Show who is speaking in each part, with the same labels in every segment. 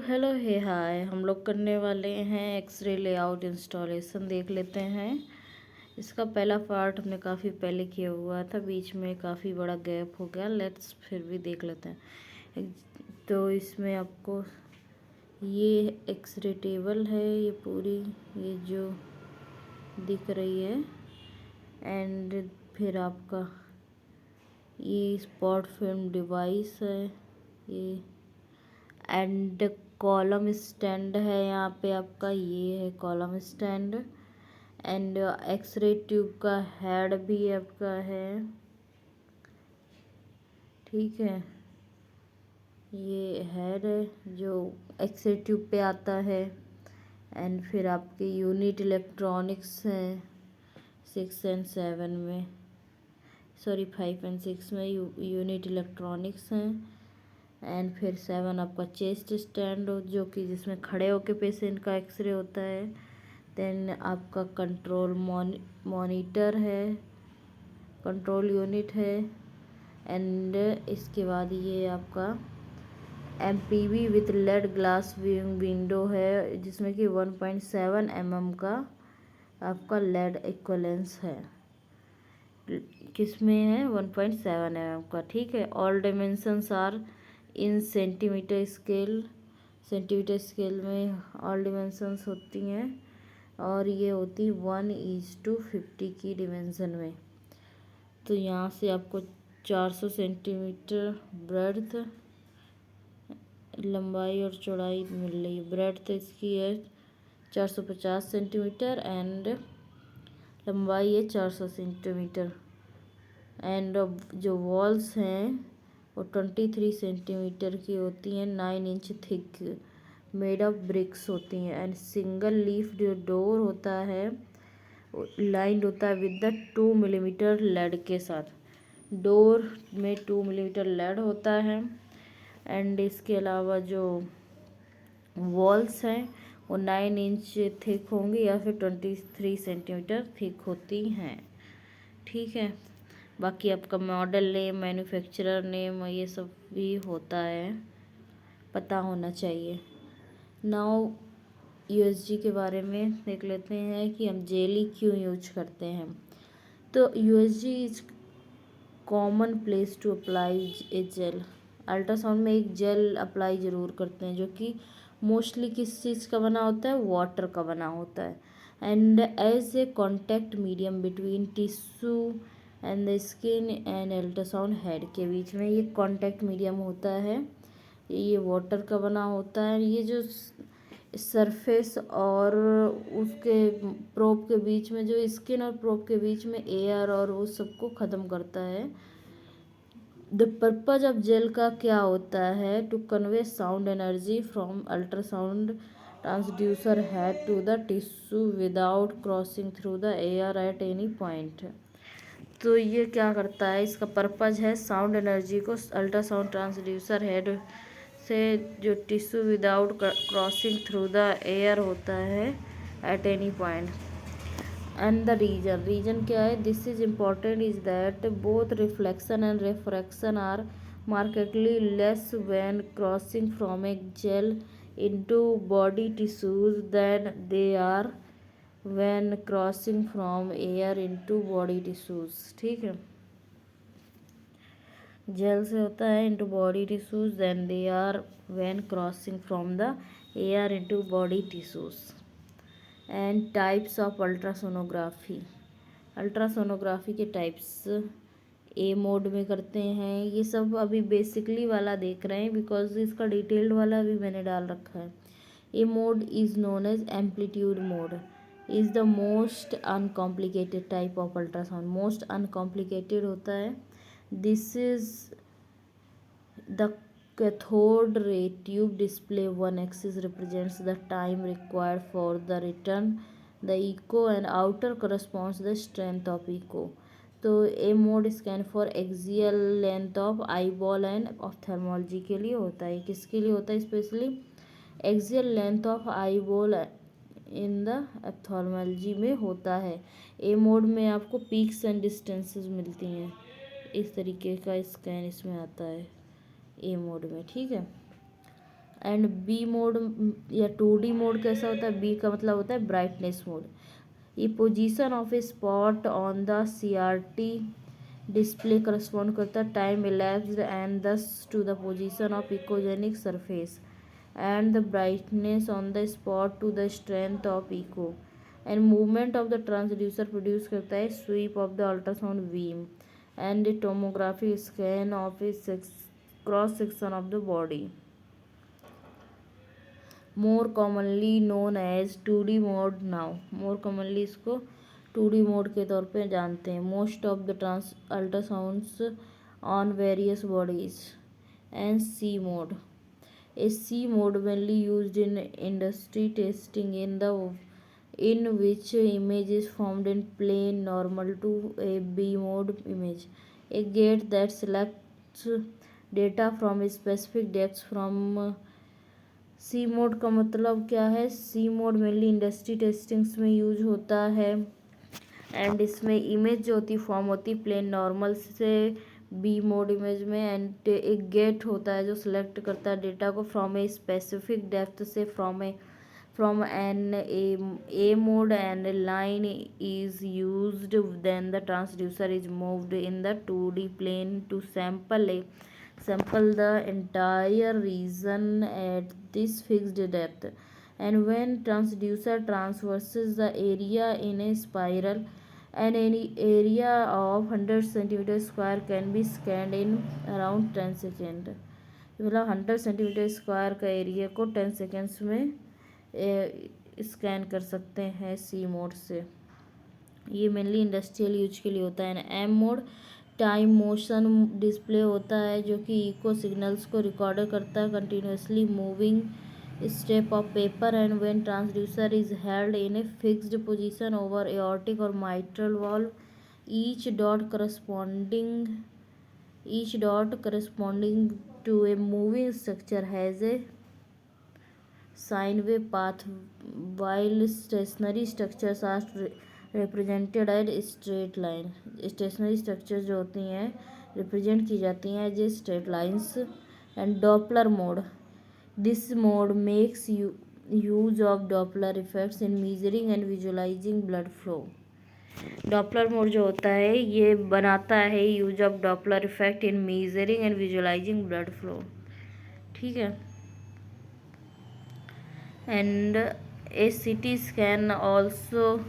Speaker 1: Hello हे हाय। हम लोग करने वाले हैं एक्सरे लेआउट इंस्टॉलेशन। देख लेते हैं। इसका पहला पार्ट हमने काफ़ी पहले किया हुआ था, बीच में काफ़ी बड़ा गैप हो गया। लेट्स फिर भी देख लेते हैं। तो इसमें आपको ये एक्सरे टेबल है, ये पूरी, ये जो दिख रही है। एंड फिर आपका ये स्पॉट फिल्म डिवाइस है, ये एंड कॉलम स्टैंड है। यहाँ पे आपका ये है column stand. And x-ray tube का हेड भी आपका है, ठीक है। ये हेड है जो एक्सरे ट्यूब पे आता है। एंड फिर आपके यूनिट इलेक्ट्रॉनिक्स हैं 6 एंड 7 में, सॉरी 5 एंड 6 में यूनिट इलेक्ट्रॉनिक्स हैं। एंड फिर 7 आपका चेस्ट स्टैंड हो, जो कि जिसमें खड़े होके पेशेंट का एक्सरे होता है। देन आपका कंट्रोल मॉनिटर है, कंट्रोल यूनिट है। एंड इसके बाद ये आपका MPV with lead glass window है, जिसमें कि 1.7 mm का आपका लेड इक्वलेंस है। किस में है? 1.7 mm का, ठीक है। All dimensions are in centimetre scale. Centimetre scale में ऑल डिमेंशंस होती हैं, और ये होती 1:50 की डिमेंशन में। तो यहाँ से आपको 400 सेंटीमीटर ब्रेड्थ, लंबाई और चौड़ाई मिल रही है। ब्रेड्थ इसकी है 450 सेंटीमीटर एंड लंबाई है 400 सेंटीमीटर। एंड जो वॉल्स हैं वो 23 सेंटीमीटर की होती हैं, 9 inch thick, made of BRICS होती हैं। एंड सिंगल लीफ जो डोर होता है लाइंड होता है विद द 2 मिलीमीटर लेड के साथ। डोर में 2 मिलीमीटर लेड होता है। एंड इसके अलावा जो वॉल्स हैं वो 9 इंच थिक होंगी या फिर 23 सेंटीमीटर थिक होती हैं, ठीक है। बाकी आपका मॉडल नेम, मैन्युफैक्चरर नेम, ये सब भी होता है, पता होना चाहिए। नाउ यूएसजी के बारे में देख लेते हैं कि हम जेली क्यों यूज करते हैं। तो USG is common place to apply a gel. Ultrasound में एक जेल अप्लाई ज़रूर करते हैं, जो कि मोस्टली किस चीज़ का बना होता है? वाटर का बना होता है। And as a contact medium between tissue and the skin and ultrasound head के बीच में ये कॉन्टैक्ट मीडियम होता है, ये वाटर का बना होता है। ये जो सरफेस और उसके प्रोब के बीच में, जो स्किन और प्रोब के बीच में एयर और वो सबको ख़त्म करता है। द पर्पज ऑफ जेल का क्या होता है? To convey sound energy from ultrasound transducer head to the tissue without crossing through the air at any point. तो ये क्या करता है? इसका पर्पज है साउंड एनर्जी को अल्ट्रासाउंड ट्रांसड्यूसर हेड से जो tissue without crossing through the air होता है at any point. And the reason क्या है? This is important is that both reflection and refraction are markedly less when crossing from A gel into body tissues then they are when crossing from air into body tissues, ठीक है। Gel से होता है into body tissues, then they are when crossing from the air into body tissues. And types of ultrasonography. Ultrasonography के types A mode में करते हैं। ये सब अभी बेसिकली वाला देख रहे हैं, बिकॉज इसका डिटेल्ड वाला भी मैंने डाल रखा है। A mode is known as amplitude mode, is the most uncomplicated type of ultrasound. Most uncomplicated होता है। This is the cathode ray tube display one axis represents the time required for the return the echo and outer corresponds the strength of echo. तो A mode scan for axial length of eyeball and ophthalmology के लिए होता है। किसके लिए होता है? Specially axial length of eyeball in the ophthalmology में होता है। ए मोड में आपको पीक्स एंड डिस्टेंसेस मिलती हैं। इस तरीके का स्कैन इसमें आता है ए मोड में, ठीक है। एंड बी मोड या 2D मोड कैसा होता है, बी का मतलब होता है ब्राइटनेस मोड। ये position of a spot on the CRT display correspond करता है time elapsed and thus to the position of echogenic surface and the brightness on the spot to the strength of echo and movement of the transducer produce करता है sweep of the ultrasound beam and tomography scan of a cross section of the body, more commonly known as 2D mode. Now more commonly इसको 2D mode के तौर पे जानते हैं। Most of the trans ultrasounds on various bodies and C mode. A C mode mainly used in industry testing in which image is formed in plane normal to a B mode image. A gate that selects data from a specific depth from C mode का मतलब क्या है, C mode mainly industry testings में use होता है and इसमें image जो होती फॉर्म होती प्लेन नॉर्मल से बी मोड इमेज में एंड एक गेट होता है जो सिलेक्ट करता है डेटा को फ्रॉम ए स्पेसिफिक डेप्थ से from an A mode and line is used then the transducer is moved in the 2D plane to sample the entire region at this fixed depth, and when transducer traverses the area in a spiral, and any area of 100 centimeter square can be scanned in around 10 second. मतलब 100 centimetre square का area को 10 seconds में scan कर सकते हैं सी mode से। ये mainly industrial use के लिए होता है। M mode time motion display होता है जो कि इको सिग्नल्स को रिकॉर्ड करता है continuously moving step of paper and when transducer is held in a fixed position over aortic और mitral valve each dot corresponding to a moving structure has a sine wave path while stationary structures are represented as straight line। Stationary structure जो होती हैं represent की जाती हैं as straight lines. And Doppler mode, this mode makes use of Doppler effects in measuring and visualising blood flow. Doppler mode जो होता है ये बनाता है use of Doppler effect in measuring and visualising blood flow. ठीक है। And A CT scan also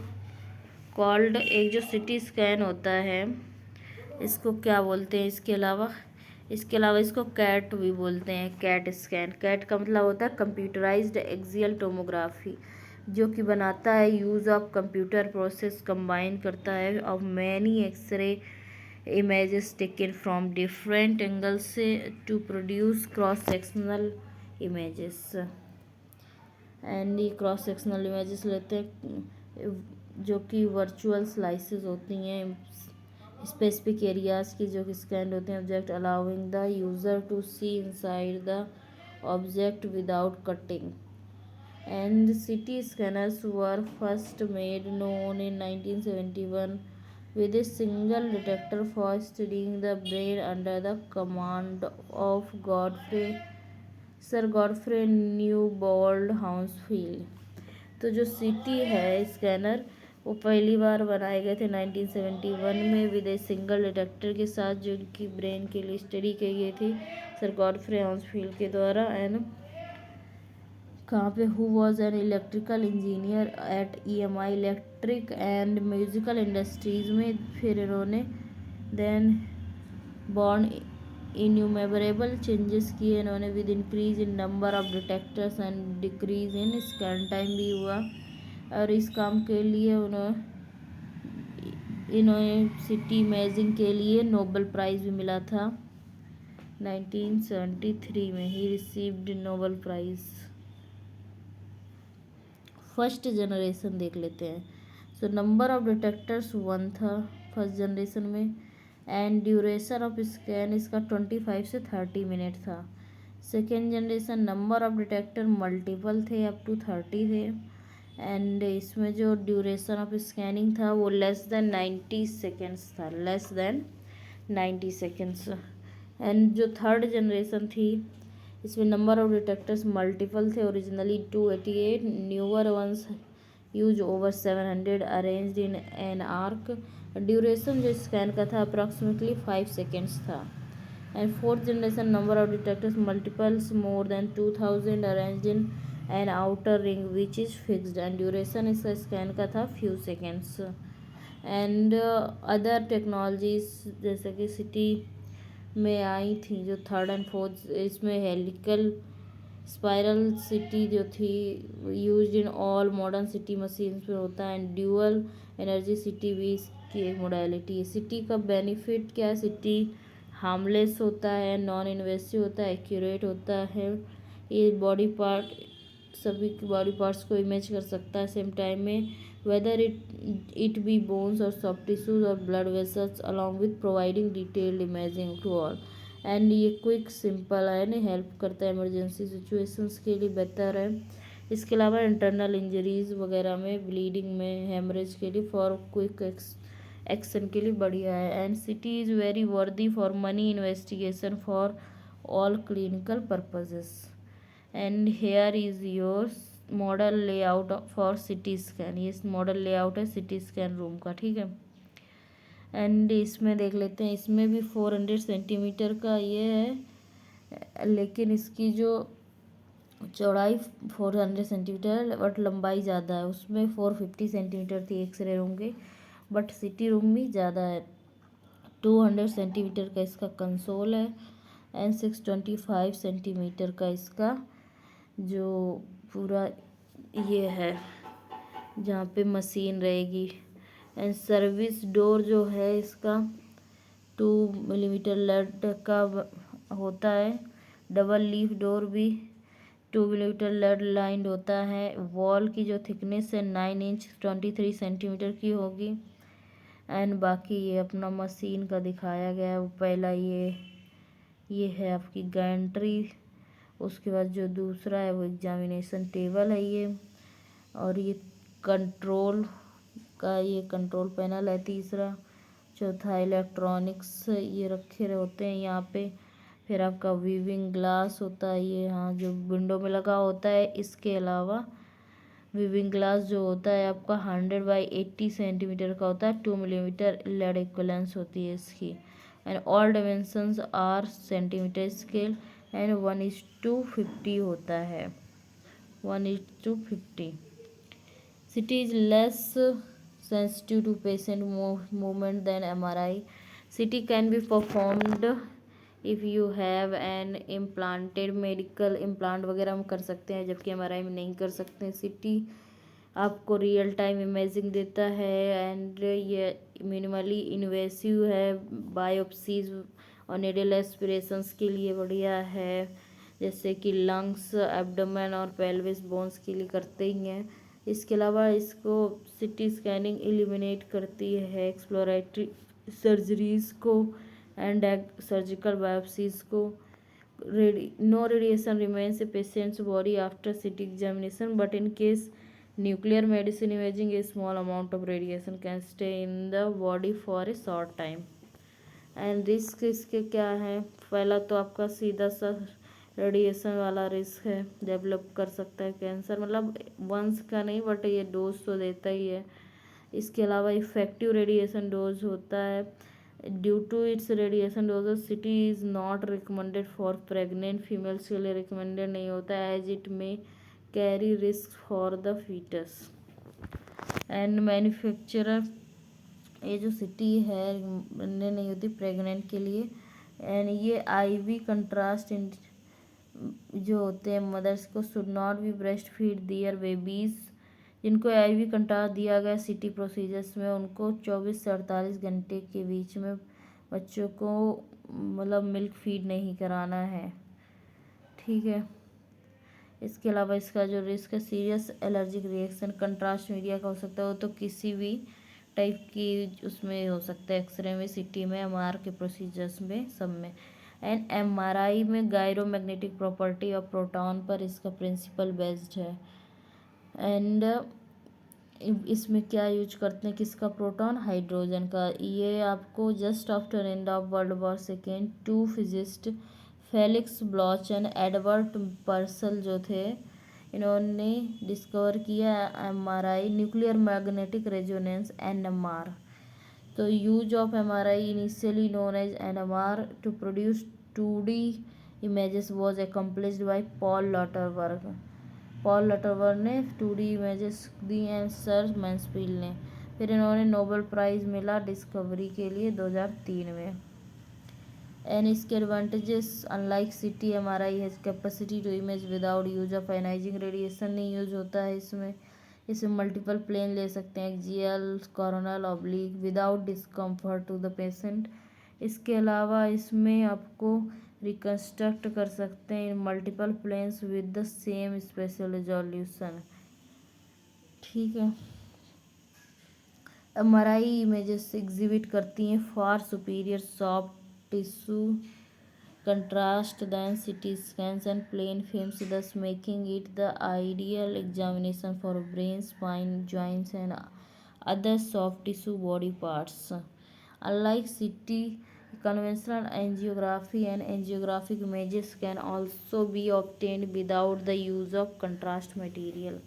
Speaker 1: called, एक जो CT स्कैन होता है इसको क्या बोलते हैं, इसके अलावा इसको कैट भी बोलते हैं, कैट स्कैन। कैट का मतलब होता है कंप्यूटराइज्ड एक्सियल टोमोग्राफी, जो कि बनाता है use of computer process combine करता है of many x ray images taken from different angles से to produce cross sectional images. And ये क्रॉस सेक्शनल इमेजेस लेते हैं जो कि वर्चुअल स्लाइसेस होती हैं स्पेसिफिक एरियाज़ की जो कि स्कैन होते हैं object, allowing the user to see inside the object without cutting. And CT scanners were first made known in 1971 with a single detector for studying the brain under the command of Sir Godfrey Newbold Hounsfield। तो जो CT है scanner वो पहली बार बनाए गए थे 1971 में with a single detector के साथ, जो उनकी ब्रेन के लिए स्टडी की गई थी सर गॉडफ्रे हाउंसफील्ड के द्वारा। एंड कहाँ पे, who was an electrical engineer at EMI electric and musical industries में। फिर इन्होंने देन बॉर्न इन्यूमेबरेबल चेंजेस किए इन्होंने with increase in number of detectors and decrease in scan time भी हुआ। और इस काम के लिए इन्होंने CT इमेजिंग के लिए नोबेल प्राइज़ भी मिला था 1973 में। He received Nobel prize. First generation देख लेते हैं। सो नंबर ऑफ डिटेक्टर्स 1 था फर्स्ट जनरेशन में एंड ड्यूरेशन ऑफ स्कैन इसका 25 से 30 मिनट था। Second generation number of detector multiple थे, अप टू 30 थे एंड इसमें जो ड्यूरेशन ऑफ स्कैनिंग था वो लेस देन 90 सेकेंड्स था, लेस देन 90 सेकेंड्स। एंड जो थर्ड जनरेशन थी इसमें नंबर ऑफ डिटेक्टर्स मल्टीपल थे, originally 288, newer ones use over 700, arranged in an arc. Duration जो स्कैन का था अप्रॉक्सीमेटली 5 सेकेंड्स था। And fourth generation number of detectors multiples more than 2000, arranged in an outer ring which is fixed, and duration इसका scan का था few seconds. And other technologies जैसे कि city में आई थी जो थर्ड एंड फोर्थ, इसमें हेलिकल स्पाइरल सिटी जो थी used in all modern city machines में होता है। एंड ड्यूअल एनर्जी सिटी भी इसकी एक मोडालिटी है। सिटी का बेनिफिट क्या है, सिटी हार्मलेस होता है, नॉन इन्वेसिव होता है, एक्यूरेट होता है, ये बॉडी पार्ट सभी बॉडी पार्ट्स को इमेज कर सकता है सेम टाइम में, वेदर इट बी बोन्स और सॉफ्ट टिश्यूज और blood vessels, along with providing detailed imaging to all. And ये क्विक सिंपल है ना, हेल्प करता है इमरजेंसी सिचुएशंस के लिए, बेहतर है। इसके अलावा इंटरनल इंजरीज वगैरह में, ब्लीडिंग में, हेमरेज के लिए, फॉर क्विक एक्शन के लिए बढ़िया है। एंड सिटी इज़ वेरी वर्दी for money investigation for all clinical purposes. And here is your model layout for CT scan, ये मॉडल लेआउट है सिटी स्कैन रूम का, ठीक है। एंड इसमें देख लेते हैं, इसमें भी 400 सेंटीमीटर का ये है, लेकिन इसकी जो चौड़ाई 400 सेंटीमीटर है बट लंबाई ज़्यादा है। उसमें 450 सेंटीमीटर थी एक्सरे रूम की, बट सिटी रूम में ज़्यादा है। 200 सेंटीमीटर का इसका कंसोल है, एंड 625 सेंटीमीटर का इसका जो पूरा ये है जहाँ पे मशीन रहेगी। एंड सर्विस डोर जो है इसका 2 मिलीमीटर लेड का होता है। डबल लीफ डोर भी 2 मिलीमीटर लेड लाइंड होता है। वॉल की जो थिकनेस है 9 इंच 23 सेंटीमीटर की होगी। एंड बाकी ये अपना मशीन का दिखाया गया है। वो पहला ये है आपकी गैंट्री, उसके बाद जो दूसरा है वो एग्जामिनेशन टेबल है ये, और ये कंट्रोल का ये कंट्रोल पैनल है तीसरा। चौथा इलेक्ट्रॉनिक्स ये रखे होते हैं यहाँ पे। फिर आपका वीविंग ग्लास होता है ये, हाँ जो विंडो में लगा होता है। इसके अलावा वीविंग ग्लास जो होता है आपका 100/80 सेंटीमीटर का होता है, 2 मिलीमीटर लेड इक्वलेंस होती है इसकी। And all dimensions R centimetre scale, and 1:50 होता है, 1:50। City is less sensitive to patient movement than MRI. CT can be performed if you have an implanted medical implant वगैरह हम कर सकते हैं, जबकि MRI में नहीं कर सकते हैं। CT आपको रियल टाइम इमेजिंग देता है, एंड ये मिनिमली इन्वेसिव है। बायोप्सीज और नीडल एस्पिरेशंस के लिए बढ़िया है, जैसे कि लंग्स, एब्डोमेन और पेल्विस बोन्स के लिए करते ही हैं। इसके अलावा इसको सिटी स्कैनिंग एलिमिनेट करती है एक्सप्लोरेटरी सर्जरीज को एंड सर्जिकल बायोप्सीज को। No radiation remains a patient's body after CT examination, but in case nuclear medicine imaging a small amount of radiation can stay in the body for a short time. And risk इसके क्या है, पहला तो आपका सीधा सा radiation वाला risk है, डेवलप कर सकता है कैंसर, मतलब वंस का नहीं बट ये डोज तो देता ही है। इसके अलावा इफेक्टिव रेडिएशन डोज होता है। Due to its radiation dose CT is not recommended for pregnant females के लिए रिकमेंडेड नहीं होता है, as it may carry risk for the foetus. And manufacturer ये जो सिटी है बनने नहीं होती प्रेग्नेंट के लिए। एंड ये आईवी कंट्रास्ट जो होते हैं मदर्स को should not be breast feed their babies. जिनको आईवी कंट्रास्ट दिया गया सिटी प्रोसीजर्स में, उनको 24 से 48 घंटे के बीच में बच्चों को मतलब मिल्क फीड नहीं कराना है, ठीक है। इसके अलावा इसका जो रिस्क है, serious allergic reaction contrast media का हो सकता है, वो तो किसी भी टाइप की उसमें हो सकता है, एक्सरे में, सिटी में, एमआर के प्रोसीजर्स में, सब में। एंड एमआरआई में गायरोमैग्नेटिक प्रॉपर्टी ऑफ प्रोटॉन पर इसका प्रिंसिपल बेस्ड है। एंड इसमें क्या यूज करते हैं, किसका, प्रोटॉन, हाइड्रोजन का। ये आपको just after end of world war second 2 physicist Felix Bloch and Edward Purcell जो थे, इन्होंने डिस्कवर किया MRI, nuclear magnetic resonance, NMR. तो use of MRI initially known as NMR to produce 2D images was accomplished by Paul Lauterbur. Paul Lauterbur ने 2D images दी and sir Mansfield ने। फिर इन्होंने नोबेल प्राइज़ मिला discovery के लिए 2003 में। एंड इसके advantages, unlike CT MRI has capacity to image without use of ionising radiation, नहीं यूज होता है इसमें मल्टीपल प्लेन ले सकते हैं, axial, coronal, oblique, without discomfort to the patient. इसके अलावा इसमें आपको रिकन्स्ट्रक्ट कर सकते हैं in multiple planes with the same spatial resolution. ठीक है, एमआरआई इमेजेस एग्जिबिट करती हैं far superior soft tissue contrast than CT scans and plain films, thus making it the ideal examination for brain, spine, joints and other soft tissue body parts. Unlike CT, conventional angiography and angiographic images can also be obtained without the use of contrast material.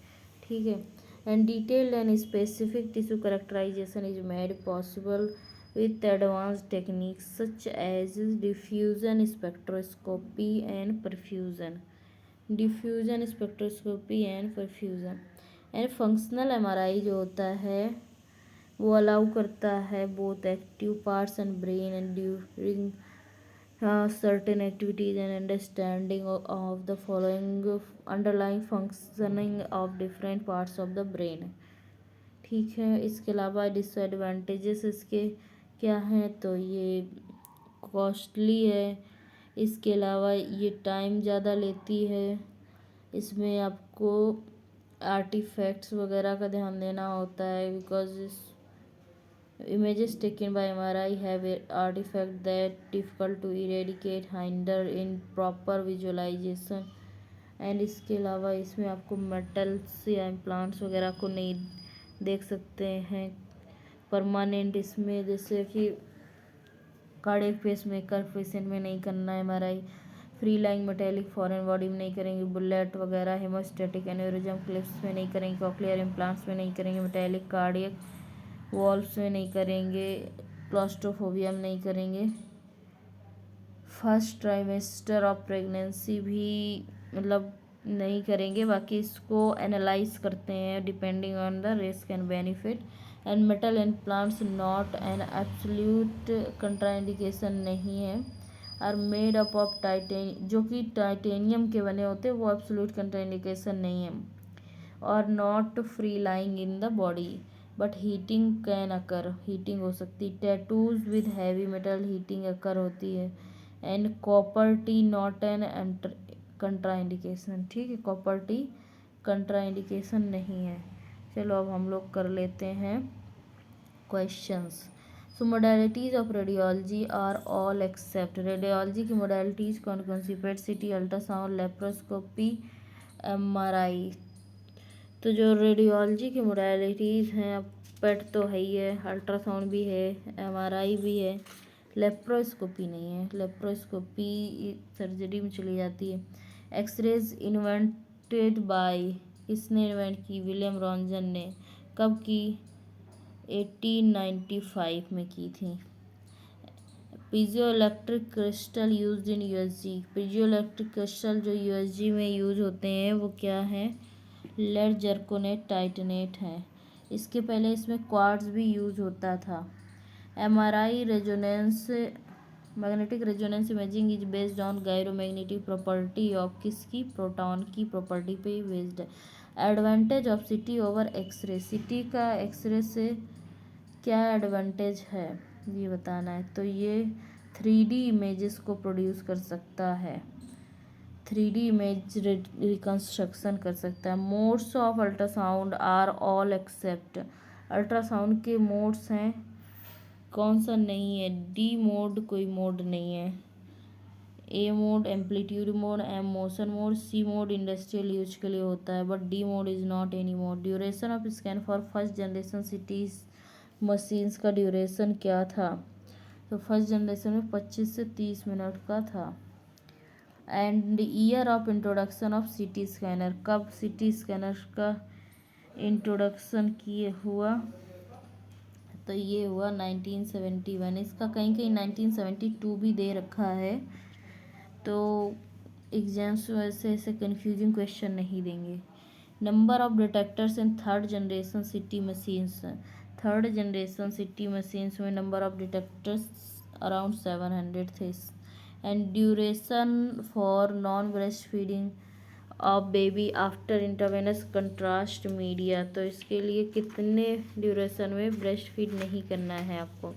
Speaker 1: ठीक है, and detailed and specific tissue characterization is made possible with advanced techniques such as diffusion spectroscopy and perfusion. And functional MRI जो होता है वो allow करता है both active parts and brain and during certain activities and understanding of the following underlying functioning of different parts of the brain. ठीक है, इसके अलावा डिसएडवांटेजेस इसके क्या हैं, तो ये कॉस्टली है, इसके अलावा ये टाइम ज़्यादा लेती है, इसमें आपको आर्टिफैक्ट्स वगैरह का ध्यान देना होता है because images taken by MRI have artifacts that difficult to eradicate, hinder in proper visualization and इसके अलावा इसमें आपको मेटल्स या इम्प्लांट्स वगैरह को नहीं देख सकते हैं परमानेंट, इसमें जैसे कि कार्डियक पेसमेकर पेशेंट में नहीं करना है MRI, free lying metallic foreign body में नहीं करेंगे, बुलेट वगैरह हेमोस्टेटिक एन्यूरिज्म क्लिप्स में नहीं करेंगे, कॉक्लियर इम्प्लांट्स में नहीं करेंगे, मेटेलिक कार्डियक वॉल्व्स में नहीं करेंगे, क्लॉस्ट्रोफोबिया में नहीं करेंगे, फर्स्ट ट्राइमेस्टर ऑफ प्रेगनेंसी भी मतलब नहीं करेंगे, बाकी इसको एनालाइज करते हैं depending on the risk and benefit. And metal implants not an absolute contraindication नहीं है, are made up of titanium, जो कि टाइटेनियम के बने होते हैं, वो एब्सोल्यूट कंट्राइंडिकेशन नहीं है, और not free lying in the body but heating can occur, heating हो सकती है, tattoos with heavy metal heating occur होती है, and copper T not an contraindication. ठीक है, कॉपर टी कंट्राइंडिकेशन नहीं है। चलो अब हम लोग कर लेते हैं questions. So modalities of radiology are all except, radiology की मोडालिटीज कौन कौन सी, पेट सीटी, अल्ट्रासाउंड, लेप्रोस्कोपी, एमआरआई। तो जो रेडियोलॉजी की मोडालिटीज़ हैं, पेट तो है ही है, अल्ट्रासाउंड भी है, एमआरआई भी है, लेप्रोस्कोपी नहीं है, लेप्रोस्कोपी सर्जरी में चली जाती है। एक्सरेज इन्वेंटेड बाय, किसने इन्वेंट की, विलियम रॉन्जन ने, कब की, 1895 में की थी। Piezo electric crystal use in USG, piezo electric crystal जो यूएसजी में यूज होते हैं वो क्या है, लेड जर्कोनेट टाइटनेट है। इसके पहले इसमें क्वार्ट्ज भी यूज होता था। MRI resonance magnetic resonance imaging is based on gyromagnetic property of किसकी, प्रोटॉन की प्रॉपर्टी पे बेस्ड है। Advantage of CT over x-ray, CT का एक्सरे से क्या एडवांटेज है ये बताना है। तो ये 3D इमेजेस को प्रोड्यूस कर सकता है, 3D इमेज रिकन्स्ट्रक्शन कर सकता है। Modes of ultrasound are all except, ultrasound के मोड्स हैं, कौन सा नहीं है, डी मोड कोई मोड नहीं है, A mode amplitude mode, M motion mode, C mode industrial use के लिए होता है, but D mode is not any mode. Duration of scan for first generation CT machines का ड्यूरेशन क्या था, तो फर्स्ट जनरेशन में 25 से 30 मिनट का था। And year of introduction of city scanner, कब सिटी स्कैनर का इंट्रोडक्शन किए हुआ, तो ये हुआ 1971। इसका कहीं कहीं 1972 भी दे रखा है, तो एग्जाम्स वैसे ऐसे कंफ्यूजिंग क्वेश्चन नहीं देंगे। Number of detectors in third generation CT machines, third generation CT machines में नंबर ऑफ डिटेक्टर्स अराउंड 700 थे। And duration for non breast feeding of baby after intravenous contrast media, तो इसके लिए कितने ड्यूरेशन में breast feed नहीं करना है आपको,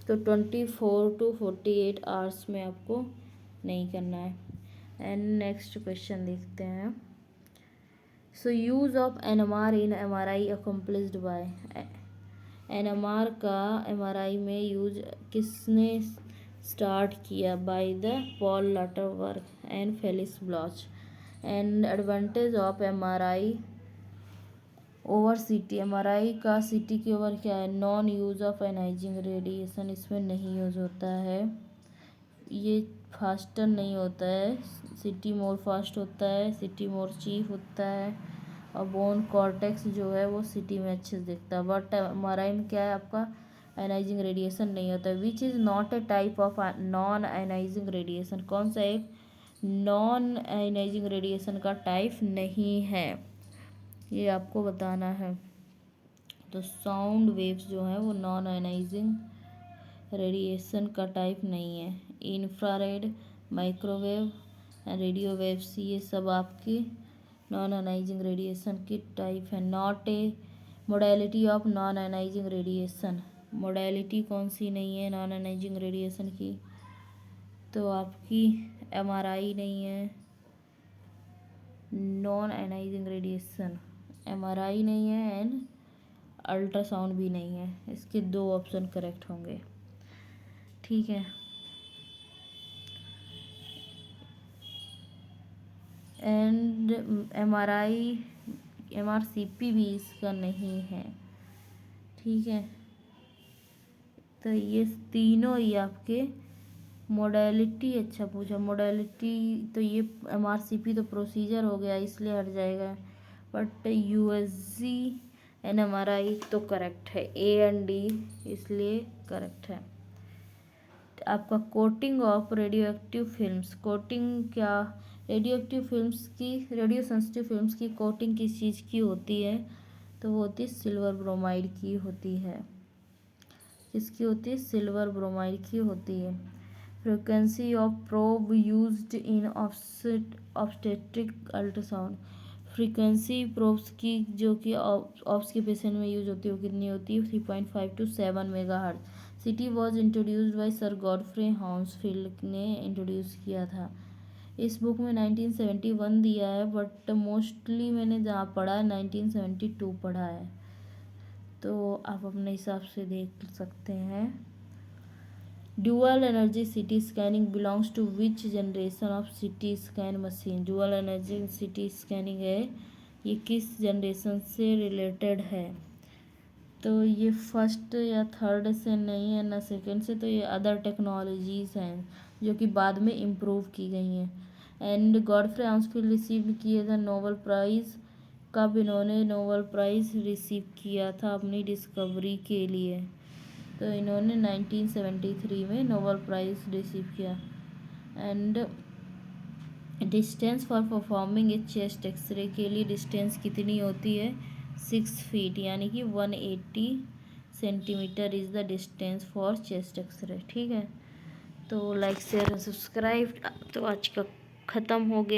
Speaker 1: तो 24 to 48 आवर्स में आपको नहीं करना है। एंड नेक्स्ट क्वेश्चन देखते हैं। So use of NMR in MRI accomplished by, NMR का MRI में यूज किसने स्टार्ट किया, by the Paul Lauterbur and Felix Bloch. And advantage of MRI over CT, MRI का CT के ओवर क्या है, non use of ionising radiation, इसमें नहीं यूज़ होता है, ये फास्टर नहीं होता है, CT मोर फास्ट होता है, CT मोर चीप होता है, और बोन कॉर्टेक्स जो है वो CT में अच्छे से दिखता है। बट MRI में क्या है, आपका एनाइजिंग रेडिएशन नहीं होता है। Which is not a type of non ionising radiation, कौन सा एक नॉन आयनाइजिंग रेडिएशन का टाइप नहीं है, ये आपको बताना है। तो साउंड वेव्स जो है वो नॉन आयनाइजिंग रेडिएशन का टाइप नहीं है। इंफ्रारेड, माइक्रोवेव, रेडियो वेव्स, ये सब आपकी नॉन आयनाइजिंग रेडिएशन की टाइप है। Not a modality of non ionising radiation, modality कौन सी नहीं है नॉन आयनाइजिंग रेडिएशन की, तो आपकी MRI नहीं है, नॉन आयनाइजिंग रेडिएशन MRI नहीं है, एंड अल्ट्रासाउंड भी नहीं है। इसके 2 ऑप्शन करेक्ट होंगे, ठीक है। एंड MRI MRCP भी इसका नहीं है, ठीक है। तो ये तीनों ही आपके मोडेलिटी, अच्छा पूछा मोडेलिटी, तो ये MRCP तो प्रोसीजर हो गया इसलिए हट जाएगा, बट USG एंड MRI तो करेक्ट है, A एंड D इसलिए करेक्ट है। आपका coating of radio active films, coating क्या, रेडियो एक्टिव फिल्म्स की, रेडियो सेंसिटिव फिल्म्स की कोटिंग किस चीज़ की होती है, तो वो होती है सिल्वर ब्रोमाइड की होती है। किसकी होती है, सिल्वर ब्रोमाइड की होती है। Frequency of probe used in obstetric ultrasound, frequency probes की जो कि ऑब्स के पेशेंट में यूज होती है वो कितनी होती है, 3.5 to 7 megahertz. CT was introduced by sir Godfrey Hounsfield ने इंट्रोड्यूस किया था। इस बुक में 1971 दिया है, बट मोस्टली मैंने जहाँ पढ़ा है 1972 पढ़ा है, तो आप अपने हिसाब से देख सकते हैं। Dual energy CT scanning belongs to which generation of CT scan machine, dual energy CT scanning है, ये किस जनरेशन से रिलेटेड है, तो ये फर्स्ट या थर्ड से नहीं है ना सेकंड से, तो ये अदर टेक्नोलॉजीज़ हैं जो कि बाद में इम्प्रूव की गई हैं। एंड गॉडफ्रे हाउंसफील्ड रिसीव किए थे नोबेल प्राइज़, कब इन्होंने नोबेल प्राइज़ रिसीव किया था अपनी डिस्कवरी के लिए, तो इन्होंने 1973 में नोबेल प्राइज़ रिसीव किया। And distance for performing a chest x-ray के लिए डिस्टेंस कितनी होती है, 6 फीट, यानी कि 180 centimetre is the distance for chest x-ray, ठीक है। तो लाइक शेयर सब्सक्राइब, तो आज का ख़त्म हो गया।